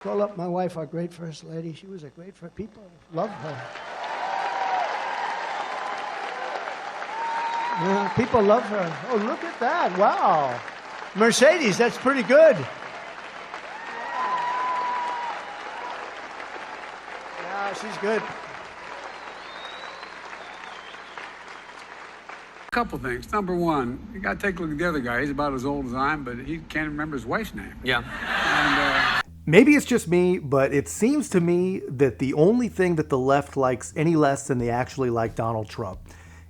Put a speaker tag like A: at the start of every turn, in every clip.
A: Call up my wife, our great First Lady. She was a great first. People love her. Yeah, people love her. Oh, look at that. Wow. Mercedes, that's pretty good. Yeah, she's good.
B: A couple things. Number one, you got to take a look at the other guy. He's about as old as I am, but he can't remember his wife's name.
C: Yeah.
B: And,
D: Maybe it's just me, but it seems to me that the only thing that the left likes any less than they actually like Donald Trump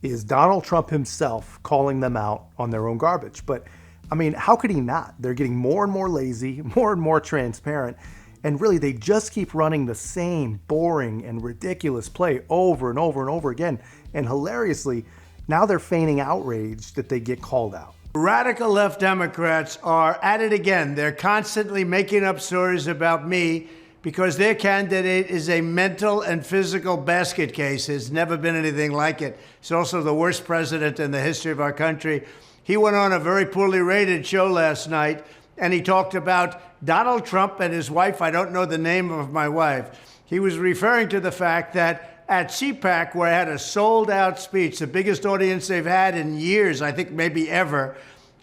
D: is Donald Trump himself calling them out on their own garbage. But, I mean, how could he not? They're getting more and more lazy, more and more transparent, and really they just keep running the same boring and ridiculous play over and over and over again. And hilariously, now they're feigning outrage that they get called out.
A: Radical left Democrats are at it again. They're constantly making up stories about me because their candidate is a mental and physical basket case. There's never been anything like it. He's also the worst president in the history of our country. He went on a very poorly rated show last night, and he talked about Donald Trump and his wife. I don't know the name of my wife. He was referring to the fact that at CPAC, where I had a sold-out speech, the biggest audience they've had in years, I think maybe ever,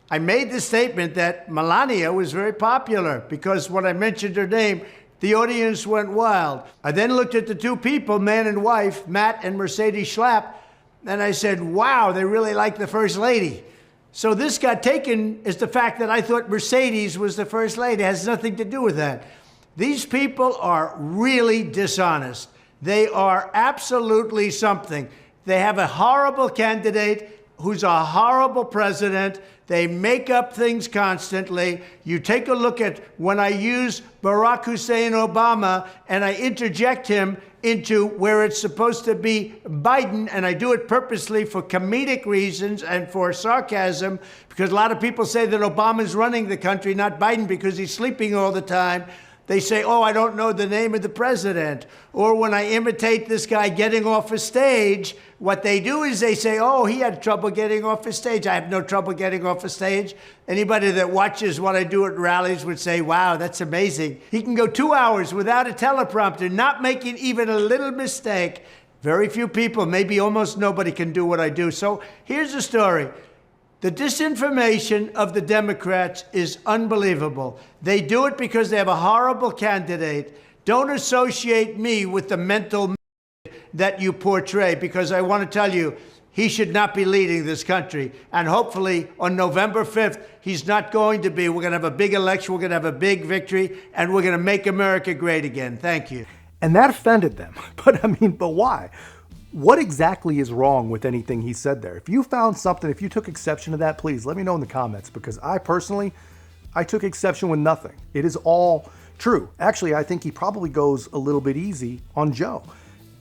A: I made the statement that Melania was very popular because when I mentioned her name, the audience went wild. I then looked at the two people, man and wife, Matt and Mercedes Schlapp, and I said, wow, they really like the First Lady. So this got taken as the fact that I thought Mercedes was the First Lady. It has nothing to do with that. These people are really dishonest. They are absolutely something. They have a horrible candidate who's a horrible president. They make up things constantly. You take a look at when I use Barack Hussein Obama and I interject him into where it's supposed to be Biden, and I do it purposely for comedic reasons and for sarcasm, because a lot of people say that Obama's running the country, not Biden, because he's sleeping all the time. They say, oh, I don't know the name of the president. Or when I imitate this guy getting off a stage, what they do is they say, oh, he had trouble getting off a stage. I have no trouble getting off a stage. Anybody that watches what I do at rallies would say, wow, that's amazing. He can go 2 hours without a teleprompter, not making even a little mistake. Very few people, maybe almost nobody, can do what I do. So here's the story. The disinformation of the Democrats is unbelievable. They do it because they have a horrible candidate. Don't associate me with the mental that you portray, because I want to tell you, he should not be leading this country. And hopefully on November 5th, he's not going to be. We're going to have a big election. We're going to have a big victory, and we're going to make America great again. Thank you.
D: And that offended them. But why? What exactly is wrong with anything he said there? If you found something, if you took exception to that, please let me know in the comments, because I personally took exception with nothing. It is all true. Actually, I think he probably goes a little bit easy on Joe.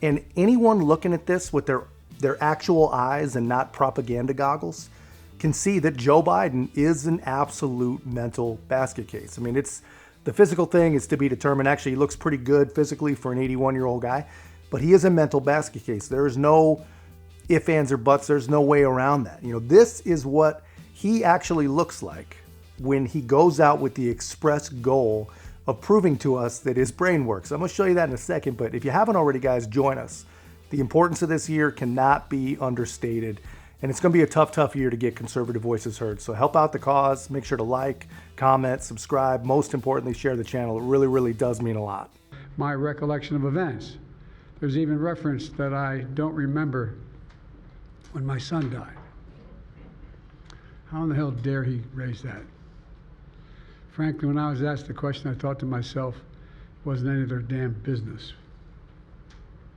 D: And anyone looking at this with their actual eyes and not propaganda goggles can see that Joe Biden is an absolute mental basket case. I mean, it's the physical thing is to be determined. Actually, he looks pretty good physically for an 81-year-old guy. But he is a mental basket case. There is no ifs, ands, or buts. There's no way around that. This is what he actually looks like when he goes out with the express goal of proving to us that his brain works. I'm going to show you that in a second, but if you haven't already, guys, join us. The importance of this year cannot be understated, and it's going to be a tough year to get conservative voices heard. So help out the cause. Make sure to like, comment, subscribe. Most importantly, share the channel. It really, really does mean a lot.
B: my recollection of events. There's even reference that I don't remember when my son died. How in the hell dare he raise that? Frankly, when I was asked the question, I thought to myself, it wasn't any of their damn business.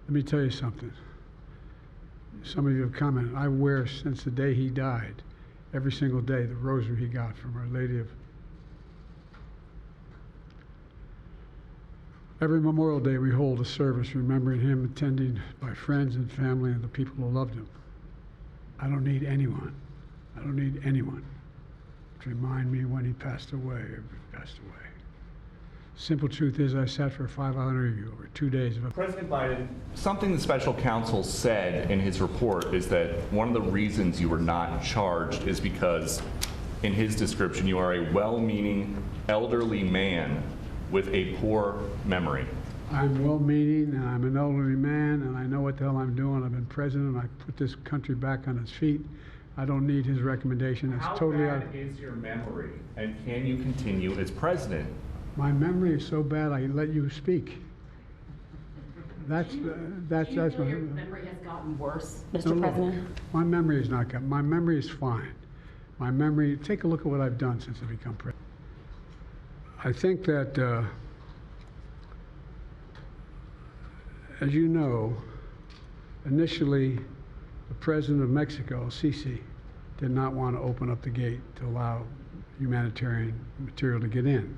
B: Let me tell you something. Some of you have commented, I wear since the day he died, every single day, the rosary he got from Our Lady of... Every Memorial Day we hold a service remembering him, attended by friends and family and the people who loved him. I don't need anyone to remind me when he passed away or passed away. Simple truth is I sat for a 5-hour interview over 2 days.
E: President Biden, something the special counsel said in his report is that one of the reasons you were not charged is because, in his description, you are a well-meaning elderly man with a poor memory.
B: I'm well-meaning, and I'm an elderly man, and I know what the hell I'm doing. I've been president. I put this country back on its feet. I don't need his recommendation. It's totally out.
E: How bad is your memory, and can you continue as president?
B: My memory is so bad, I let you speak. That's
C: Do you
B: my
C: feel your memory has gotten worse, Mr.
B: No,
C: President?
B: my memory is not good. My memory is fine. My memory, take a look at what I've done since I've become president. I think that, as you know, initially, the president of Mexico, Sisi, did not want to open up the gate to allow humanitarian material to get in.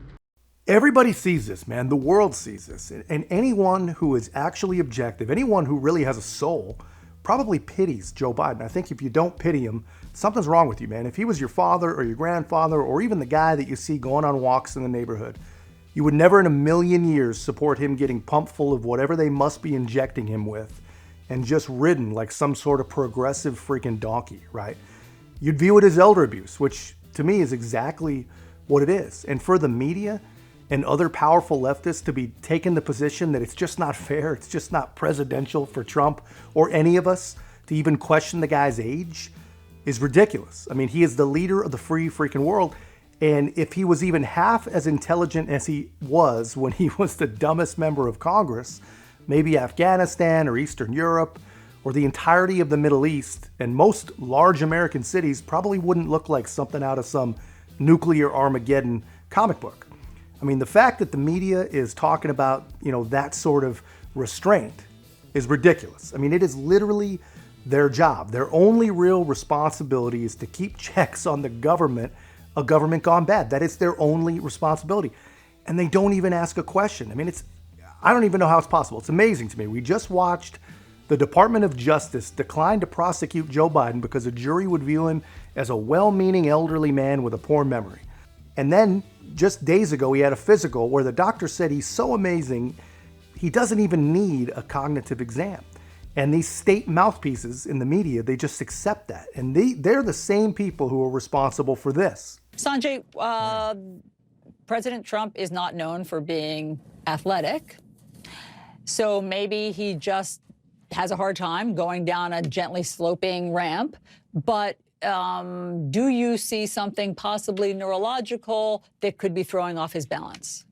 D: Everybody sees this, man. The world sees this. And anyone who is actually objective, anyone who really has a soul, probably pities Joe Biden. I think if you don't pity him, something's wrong with you, man. If he was your father or your grandfather or even the guy that you see going on walks in the neighborhood, you would never in a million years support him getting pumped full of whatever they must be injecting him with and just ridden like some sort of progressive freaking donkey, right? You'd view it as elder abuse, which to me is exactly what it is. And for the media and other powerful leftists to be taking the position that it's just not fair, it's just not presidential for Trump or any of us to even question the guy's age is ridiculous. I mean, he is the leader of the free freaking world. And if he was even half as intelligent as he was when he was the dumbest member of Congress, maybe Afghanistan or Eastern Europe or the entirety of the Middle East and most large American cities probably wouldn't look like something out of some nuclear Armageddon comic book. I mean, the fact that the media is talking about, that sort of restraint is ridiculous. I mean, it is literally their job. Their only real responsibility is to keep checks on the government, a government gone bad. That is their only responsibility. And they don't even ask a question. I mean, I don't even know how it's possible. It's amazing to me. We just watched the Department of Justice decline to prosecute Joe Biden because a jury would view him as a well-meaning elderly man with a poor memory. And then just days ago, he had a physical where the doctor said he's so amazing, he doesn't even need a cognitive exam. And these state mouthpieces in the media, they just accept that. And they're the same people who are responsible for this.
F: Sanjay, President Trump is not known for being athletic. So maybe he just has a hard time going down a gently sloping ramp. But do you see something possibly neurological that could be throwing off his balance?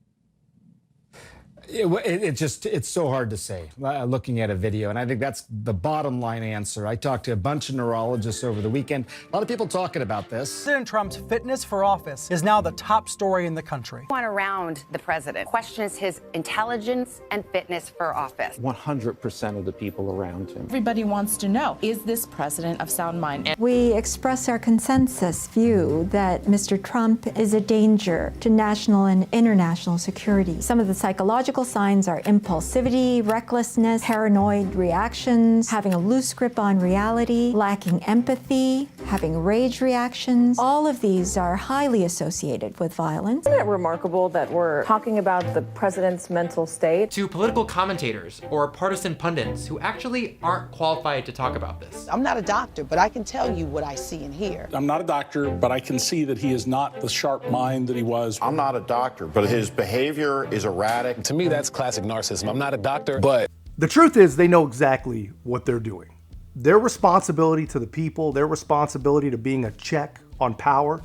G: It's so hard to say looking at a video. And I think that's the bottom line answer. I talked to a bunch of neurologists over the weekend. A lot of people talking about this.
H: President Trump's fitness for office is now the top story in the country.
I: One around the president questions his intelligence and fitness for office.
J: 100% of the people around him.
K: Everybody wants to know, is this president of sound mind?
L: We express our consensus view that Mr. Trump is a danger to national and international security. Some of the psychological signs are impulsivity, recklessness, paranoid reactions, having a loose grip on reality, lacking empathy, having rage reactions. All of these are highly associated with violence.
M: Isn't it remarkable that we're talking about the president's mental state?
N: To political commentators or partisan pundits who actually aren't qualified to talk about this.
O: I'm not a doctor, but I can tell you what I see and hear.
P: I'm not a doctor, but I can see that he is not the sharp mind that he was.
Q: I'm not a doctor, but his behavior is erratic.
R: To me, that's classic narcissism. I'm not a doctor, but...
D: The truth is they know exactly what they're doing. Their responsibility to the people, their responsibility to being a check on power,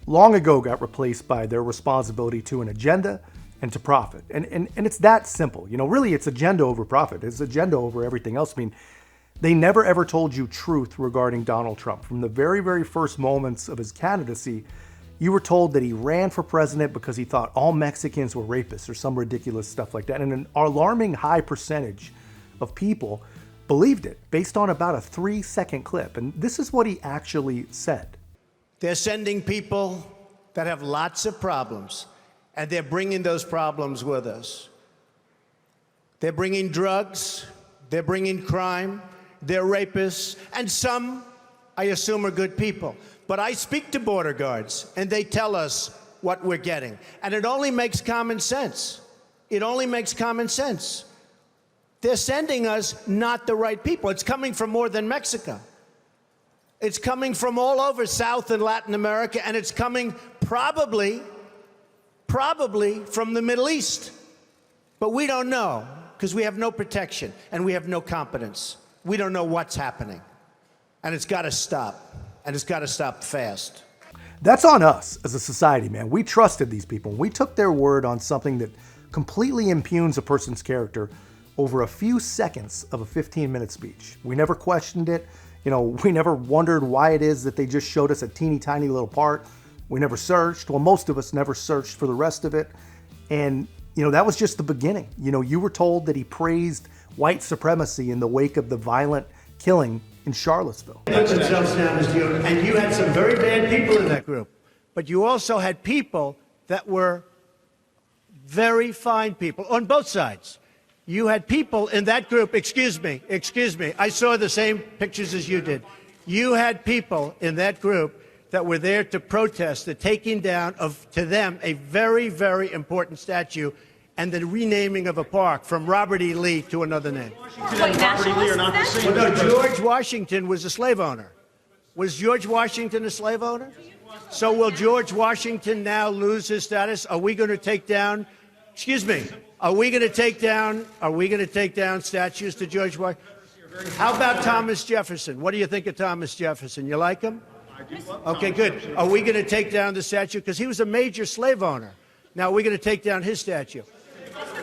D: long ago got replaced by their responsibility to an agenda and to profit. And it's that simple. Really it's agenda over profit. It's agenda over everything else. I mean, they never ever told you truth regarding Donald Trump. From the very, very first moments of his candidacy, you were told that he ran for president because he thought all Mexicans were rapists or some ridiculous stuff like that. And an alarming high percentage of people believed it based on about a 3-second clip. And this is what he actually said.
A: They're sending people that have lots of problems, and they're bringing those problems with us. They're bringing drugs, they're bringing crime, they're rapists, and some, I assume, are good people. But I speak to border guards, and they tell us what we're getting. And it only makes common sense. It only makes common sense. They're sending us not the right people. It's coming from more than Mexico. It's coming from all over South and Latin America, and it's coming probably probably from the Middle East. But we don't know because we have no protection and we have no competence. We don't know what's happening. And it's got to stop. And it's got to stop fast.
D: That's on us as a society, man. We trusted these people. We took their word on something that completely impugns a person's character over a few seconds of a 15-minute speech. We never questioned it. You know, we never wondered why it is that they just showed us a teeny tiny little part. We never searched. Well, most of us never searched for the rest of it. And, you know, that was just the beginning. You know, you were told that he praised white supremacy in the wake of the violent killing in Charlottesville.
A: Put themselves down as you, and you had some very bad people in that group. But you also had people that were very fine people on both sides. You had people in that group, excuse me, I saw the same pictures as you did. You had people in that group that were there to protest the taking down of, to them, a very, very important statue and the renaming of a park from Robert E. Lee to another name.
C: Robert E. Lee are not the same.
A: Well, no, George Washington was a slave owner. Was George Washington a slave owner? So will George Washington now lose his status? Are we going to take down, excuse me, are we going to take down statues to George Washington? How about Thomas Jefferson? What do you think of Thomas Jefferson? You like him? Okay, good. Are we going to take down the statue? Because he was a major slave owner. Now, we're going to take down his statue.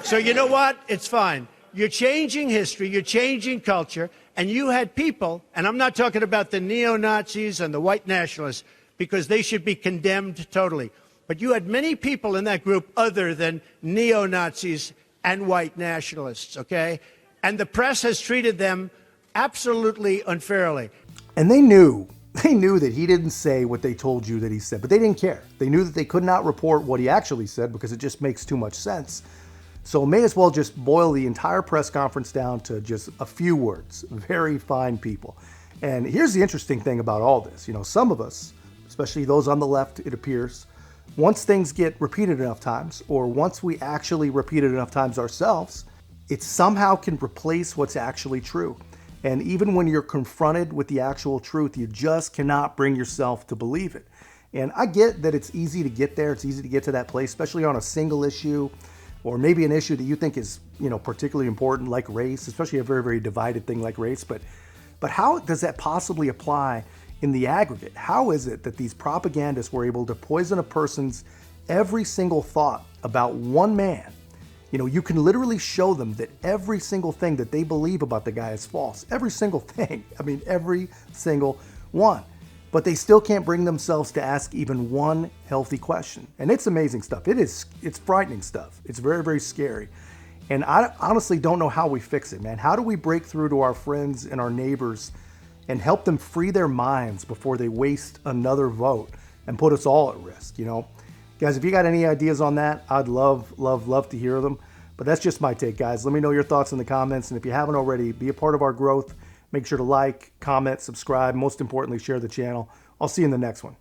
A: So you know what? It's fine. You're changing history, you're changing culture, and you had people, and I'm not talking about the neo-Nazis and the white nationalists, because they should be condemned totally. But you had many people in that group other than neo-Nazis and white nationalists, okay? And the press has treated them absolutely unfairly.
D: And they knew that he didn't say what they told you that he said, but they didn't care. They knew that they could not report what he actually said because it just makes too much sense. So may as well just boil the entire press conference down to just a few words. Very fine people. And here's the interesting thing about all this. You know, some of us, especially those on the left, it appears, once things get repeated enough times, or once we actually repeat it enough times ourselves, it somehow can replace what's actually true. And even when you're confronted with the actual truth, you just cannot bring yourself to believe it. And I get that it's easy to get there. It's easy to get to that place, especially on a single issue, or maybe an issue that you think is, you know, particularly important, like race, especially a very, very divided thing like race. But how does that possibly apply in the aggregate? How is it that these propagandists were able to poison a person's every single thought about one man? You know, you can literally show them that every single thing that they believe about the guy is false. Every single thing. I mean, every single one. But they still can't bring themselves to ask even one healthy question. And it's amazing stuff. It's frightening stuff. It's very, very scary. And I honestly don't know how we fix it, man. How do we break through to our friends and our neighbors and help them free their minds before they waste another vote and put us all at risk, you know? Guys, if you got any ideas on that, I'd love to hear them. But that's just my take, guys. Let me know your thoughts in the comments. And if you haven't already, be a part of our growth. Make sure to like, comment, subscribe. Most importantly, share the channel. I'll see you in the next one.